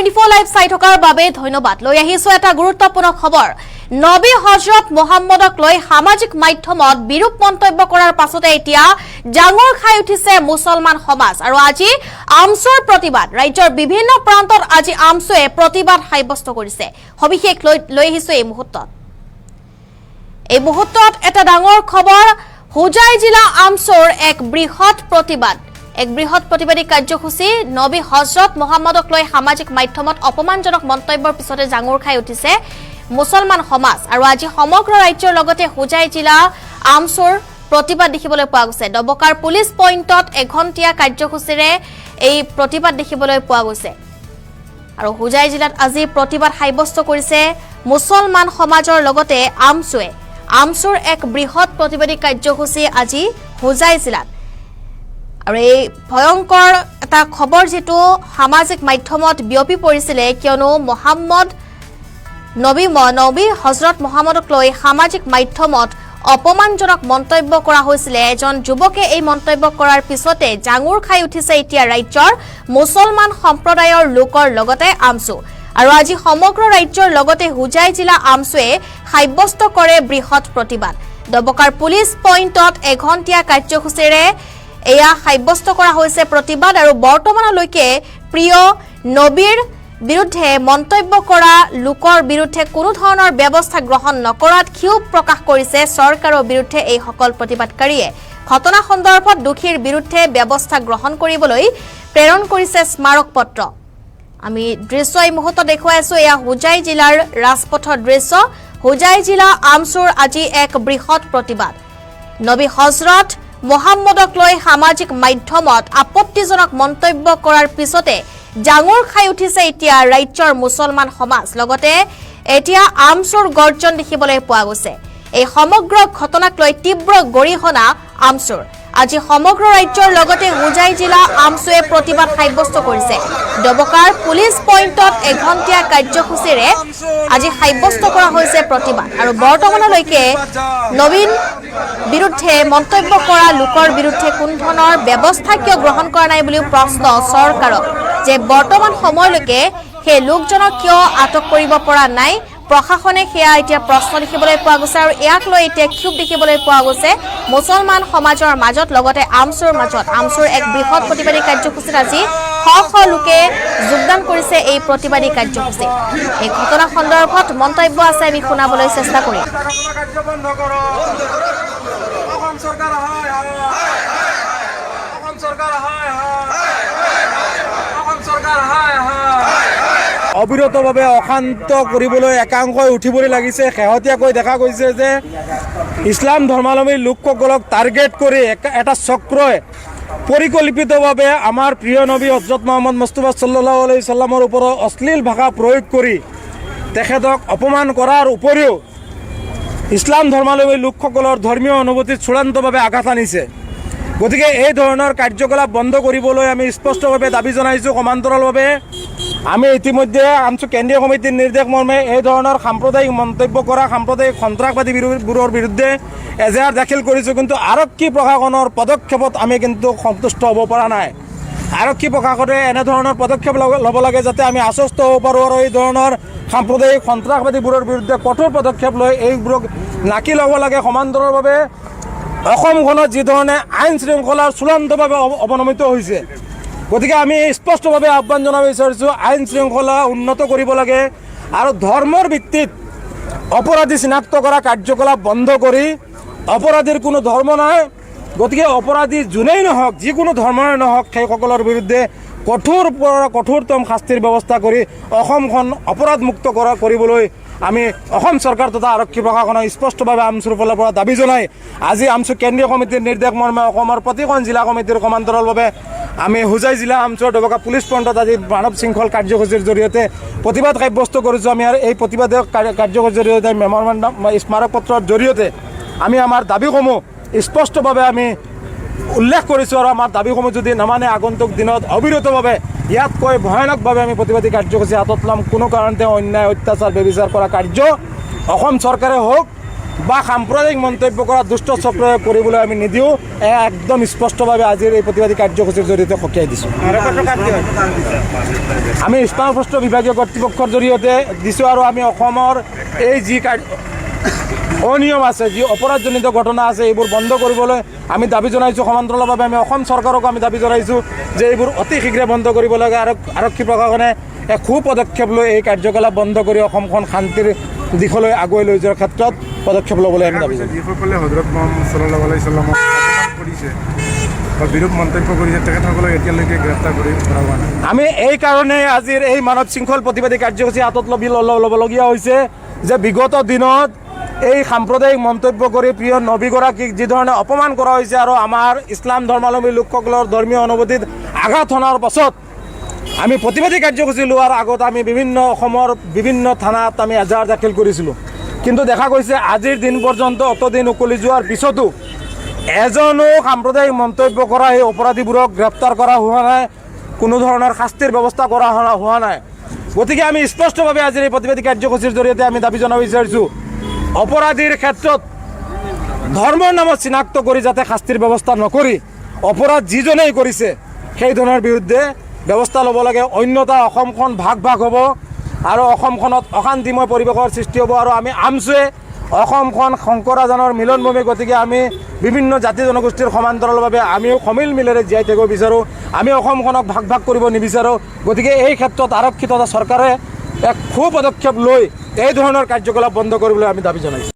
24 live চাই থকাৰ বাবে ধন্যবাদ। লৈ আহিছো এটা গুৰুত্বপূৰ্ণ খবৰ। নবী হজৰত মোহাম্মদক লৈ সামাজিক মাধ্যমত বিৰূপ মন্তব্য কৰাৰ পাছতে এতিয়া জাঙুৰ খাই উঠিছে মুছলমান সমাজ আৰু আজি আমছুৰ প্ৰতিবাদ। ৰাজ্যৰ বিভিন্ন প্ৰান্তত আজি আমছুৱে প্ৰতিবাদ সাব্যস্ত কৰিছে। সবিশেষ লৈ আহিছো এই মুহূৰ্তত এটা ডাঙৰ খবৰ। হোজাই জিলা আমছুৰ এক বৃহৎ প্ৰতিবাদ। এক বৃহৎ প্ৰতিবাদী কাৰ্যসূচী। নবী হজৰত মোহাম্মদক লৈ সামাজিক মাধ্যমত অপমানজনক মন্তব্যৰ পিছতে জাঙুৰ খাই উঠিছে মুছলমান সমাজ আৰু আজি সমগ্ৰ ৰাজ্যৰ লগতে হোজাই জিলা আমছুৰ প্ৰতিবাদ দেখিবলৈ পোৱা গৈছে। ডবকাৰ পুলিচ পইণ্টত এঘণ্টীয়া কাৰ্যসূচীৰে এই প্ৰতিবাদ দেখিবলৈ পোৱা গৈছে আৰু হোজাই জিলাত আজি প্ৰতিবাদ সাব্যস্ত কৰিছে মুছলমান সমাজৰ লগতে আমছুৱে। আমছুৰ এক বৃহৎ প্ৰতিবাদী কাৰ্যসূচী আজি হোজাই জিলাত আৰু এই ভয়ংকৰ এটা খবৰ যেটো সামাজিক মাধ্যমত বিয়পি পৰিছিলে, কিয়নো নবী হজৰত মোহাম্মদক লৈ সামাজিক মাধ্যমত অপমানজনক মন্তব্য কৰা হৈছিলে। এজন যুৱকে এই মন্তব্য কৰাৰ পিছতে জাঙুৰ খাই উঠিছে এতিয়া ৰাজ্যৰ মুছলমান সম্প্ৰদায়ৰ লোকৰ লগতে আমছু আৰু আজি সমগ্ৰ ৰাজ্যৰ লগতে হোজাই জিলা আমছুৱে সাব্যস্ত কৰে বৃহৎ প্ৰতিবাদ। ডবকাৰ পুলিচ পইণ্টত এঘণ্টীয়া কাৰ্যসূচীৰে এয়া সাব্যস্ত কৰা হৈছে প্ৰতিবাদ আৰু বৰ্তমানলৈকে প্ৰিয় নবীৰ বিৰুদ্ধে মন্তব্য কৰা লোকৰ বিৰুদ্ধে কোনো ধৰণৰ ব্যৱস্থা গ্ৰহণ নকৰাত ক্ষোভ প্ৰকাশ কৰিছে চৰকাৰৰ বিৰুদ্ধে এই সকল প্ৰতিবাদকাৰীয়ে। ঘটনা সন্দৰ্ভত দোষীৰ বিৰুদ্ধে ব্যৱস্থা গ্ৰহণ কৰিবলৈ প্ৰেৰণ কৰিছে স্মাৰক পত্ৰ। আমি দৃশ্য এই মুহূৰ্তত দেখুৱাই আছো। এয়া হোজাই জিলাৰ ৰাজপথৰ দৃশ্য। হোজাই জিলা আমছুৰ আজি এক বৃহৎ প্ৰতিবাদ। নবী হজৰত মোহাম্মদক লৈ সামাজিক মাধ্যমত আপত্তিজনক মন্তব্য কৰাৰ পিছতে জাঙুৰ খাই উঠিছে এতিয়া ৰাজ্যৰ মুছলমান সমাজ, লগতে এতিয়া আমছুৰ গৰ্জন দেখিবলৈ পোৱা গৈছে। এই সমগ্ৰ ঘটনাক লৈ তীব্ৰ গৰিহণা আমছুৰ। আজি সমগ্ৰ ৰাজ্যৰ লগতে হোজাই জিলা আমছুৱে প্ৰতিবাদ সাব্যস্ত কৰিছে। ডবকাৰ পুলিচ পইণ্টত এঘণ্টীয়া কাৰ্যসূচীৰে আজি সাব্যস্ত কৰা হৈছে প্ৰতিবাদ আৰু বৰ্তমানলৈকে নবীন বিৰুদ্ধে মন্তব্য কৰা লোকৰ বিৰুদ্ধে কোনো ধৰণৰ ব্যৱস্থা কিয় গ্ৰহণ কৰা নাই বুলিও প্ৰশ্ন চৰকাৰক, যে বৰ্তমান সময়লৈকে সেই লোকজনক কিয় আটক কৰিব পৰা নাই প্ৰশাসনে, সেয়া এতিয়া প্ৰশ্ন দেখিবলৈ পোৱা গৈছে আৰু ইয়াক লৈ এতিয়া ক্ষোভ দেখিবলৈ পোৱা গৈছে মুছলমান সমাজৰ মাজত, লগতে আমছুৰ মাজত। আমছুৰ এক বৃহৎ প্ৰতিবাদী কাৰ্যসূচীত আজি শ লোকে যোগদান কৰিছে এই প্ৰতিবাদী কাৰ্যসূচীত। এই ঘটনা সন্দৰ্ভত মন্তব্য আছে, আমি শুনাবলৈ চেষ্টা কৰিম। অবিৰতভাৱে অশান্ত কৰিবলৈ একাংশই উঠিবলৈ লাগিছে। শেহতীয়াকৈ দেখা গৈছে যে ইছলাম ধৰ্মাৱলম্বী লোকসকলক টাৰ্গেট কৰি এটা চক্ৰই পৰিকল্পিতভাৱে আমাৰ প্ৰিয় নবী হজৰত মোহাম্মদ মুস্তাফা সাল্লাল্লাহু আলাইহি সাল্লামৰ ওপৰত অশ্লীল ভাষা প্ৰয়োগ কৰি তেখেতক অপমান কৰাৰ উপৰিও ইছলাম ধৰ্মাৱলম্বী লোকসকলৰ ধৰ্মীয় অনুভূতিত চূড়ান্তভাৱে আঘাত আনিছে। গতিকে এই ধৰণৰ কাৰ্যকলাপ বন্ধ কৰিবলৈ আমি স্পষ্টভাৱে দাবী জনাইছোঁ। সমান্তৰালভাৱে আমি ইতিমধ্যে আমছু কেন্দ্ৰীয় সমিতিৰ নিৰ্দেশ মৰ্মে এই ধৰণৰ সাম্প্ৰদায়িক মন্তব্য কৰা সাম্প্ৰদায়িক সন্ত্ৰাসবাদীবোৰৰ বিৰুদ্ধে এজাহাৰ দাখিল কৰিছোঁ, কিন্তু আৰক্ষী প্ৰশাসনৰ পদক্ষেপত আমি কিন্তু সন্তুষ্ট হ'ব পৰা নাই। আৰক্ষী প্ৰশাসনে এনেধৰণৰ পদক্ষেপ ল'ব লাগে যাতে আমি আশ্বস্ত হ'ব পাৰোঁ আৰু এই ধৰণৰ সাম্প্ৰদায়িক সন্ত্ৰাসবাদীবোৰৰ বিৰুদ্ধে কঠোৰ পদক্ষেপ লৈ এইবোৰক নাকি ল'ব লাগে। সমান্তৰালভাৱে অসমখনত যি ধৰণে আইন শৃংখলাৰ চূড়ান্তভাৱে অৱনমিত হৈছে, গতিকে আমি স্পষ্টভাৱে আহ্বান জনাব বিচাৰিছোঁ আইন শৃংখলা উন্নত কৰিব লাগে আৰু ধৰ্মৰ ভিত্তিত অপৰাধী চিনাক্ত কৰা কাৰ্যকলাপ বন্ধ কৰি, অপৰাধীৰ কোনো ধৰ্ম নাই, গতিকে অপৰাধী যোনেই নহওক, যিকোনো ধৰ্মৰে নহওক, সেইসকলৰ বিৰুদ্ধে কঠোৰতম শাস্তিৰ ব্যৱস্থা কৰি অসমখন অপৰাধমুক্ত কৰিবলৈ আমি অসম চৰকাৰ তথা আৰক্ষী প্ৰশাসনক স্পষ্টভাৱে আমছুৰ ফালৰ পৰা দাবী জনাই আজি আমছু কেন্দ্ৰীয় সমিতিৰ নিৰ্দেশ মৰ্মে অসমৰ প্ৰতিখন জিলা কমিটিৰ সমান্তৰালভাৱে আমি হোজাই জিলা আমছুৰ ডবকা পুলিচ পইণ্টত আজি মানৱ শৃংখল কাৰ্যসূচীৰ জৰিয়তে প্ৰতিবাদ সাব্যস্ত কৰিছোঁ। আমি আৰু এই প্ৰতিবাদ কাৰ্যসূচীৰ জৰিয়তে মেম'ৰেণ্ডাম স্মাৰক পত্ৰৰ জৰিয়তে আমি আমাৰ দাবীসমূহ স্পষ্টভাৱে আমি উল্লেখ কৰিছোঁ আৰু আমাৰ দাবীসমূহ যদি নামানে আগন্তুক দিনত অবিৰতভাৱে ইয়াতকৈ ভয়ানকভাৱে আমি প্ৰতিবাদী কাৰ্যসূচী হাতত ল'ম। কোনো কাৰণতে অন্যায় অত্যাচাৰ ব্যভিচাৰ কৰা কাৰ্য অসম চৰকাৰে হওক বা সাম্প্ৰদায়িক মন্তব্য কৰা দুষ্ট চক্ৰই কৰিবলৈ আমি নিদিওঁ, একদম স্পষ্টভাৱে আজিৰ এই প্ৰতিবাদী কাৰ্যসূচীৰ জৰিয়তে সকীয়াই দিছোঁ। আমি ইছলাম প্ৰশ্ন বিভাগীয় কৰ্তৃপক্ষৰ জৰিয়তে দিছোঁ আৰু আমি অসমৰ এই যি অনিয়ম আছে, যি অপৰাধজনিত ঘটনা আছে, এইবোৰ বন্ধ কৰিবলৈ আমি দাবী জনাইছোঁ। সমান্তৰালভাৱে আমি অসম চৰকাৰকো আমি দাবী জনাইছোঁ যে এইবোৰ অতি শীঘ্ৰে বন্ধ কৰিব লাগে। আৰক্ষী প্ৰশাসনে এক সুপদক্ষেপ লৈ এই কাৰ্যকলাপ বন্ধ কৰি অসমখন শান্তিৰ দিশলৈ আগুৱাই লৈ যোৱাৰ ক্ষেত্ৰত পদক্ষেপ ল'বলৈ আমি দাবী জনাইছোঁ। যিসকলে হজৰত মহম্মদ ছাল্লাল্লাহু আলাইহি ছাল্লামক কৰিছে বা বিৰূপ মন্তব্য কৰিছে তেখেতসকলক এতিয়ালৈকে গ্ৰেপ্তাৰ কৰি কৰা হোৱা নাই। আমি এই কাৰণে আজিৰ এই মানৱ শৃংখল প্ৰতিবাদী কাৰ্যসূচী হাতত ল'বলগীয়া হৈছে যে বিগত দিনত এই সাম্প্ৰদায়িক মন্তব্য কৰি প্ৰিয় নবীগৰাকীক যিধৰণে অপমান কৰা হৈছে আৰু আমাৰ ইছলাম ধৰ্মাৱলম্বী লোকসকলৰ ধৰ্মীয় অনুভূতিত আঘাত অনাৰ পাছত আমি প্ৰতিবাদী কাৰ্যসূচী লোৱাৰ আগত আমি অসমৰ বিভিন্ন থানাত আমি এজাহাৰ দাখিল কৰিছিলোঁ। কিন্তু দেখা গৈছে আজিৰ দিন পৰ্যন্ত অতদিন উকলি যোৱাৰ পিছতো এজনো সাম্প্ৰদায়িক মন্তব্য কৰা এই অপৰাধীবোৰক গ্ৰেপ্তাৰ কৰা হোৱা নাই, কোনো ধৰণৰ শাস্তিৰ ব্যৱস্থা কৰা হোৱা নাই। গতিকে আমি স্পষ্টভাৱে আজিৰ এই প্ৰতিবাদী কাৰ্যসূচীৰ জৰিয়তে আমি দাবী জনাব বিচাৰিছোঁ, অপৰাধীৰ ক্ষেত্ৰত ধৰ্মৰ নামত চিনাক্ত কৰি যাতে শাস্তিৰ ব্যৱস্থা নকৰি অপৰাধ যিজনেই কৰিছে সেইজনৰ বিৰুদ্ধে ব্যৱস্থা ল'ব লাগে। অন্যথা অসমখন ভাগ হ'ব আৰু অসমখনত অশান্তিময় পৰিৱেশৰ সৃষ্টি হ'ব। আৰু আমি আমছুৱে অসমখন শংকৰাজানৰ মিলনভূমি, গতিকে আমি বিভিন্ন জাতি জনগোষ্ঠীৰ সমান্তৰালভাৱে আমিও সমিল মিলেৰে জীয়াই থাকিব বিচাৰোঁ। আমি অসমখনক ভাগ কৰিব নিবিচাৰোঁ। গতিকে এই ক্ষেত্ৰত আৰক্ষী তথা চৰকাৰে এক সুপদক্ষেপ লৈ এই ধৰণৰ কাৰ্যকলাপ বন্ধ কৰিবলৈ আমি দাবী জনাইছোঁ।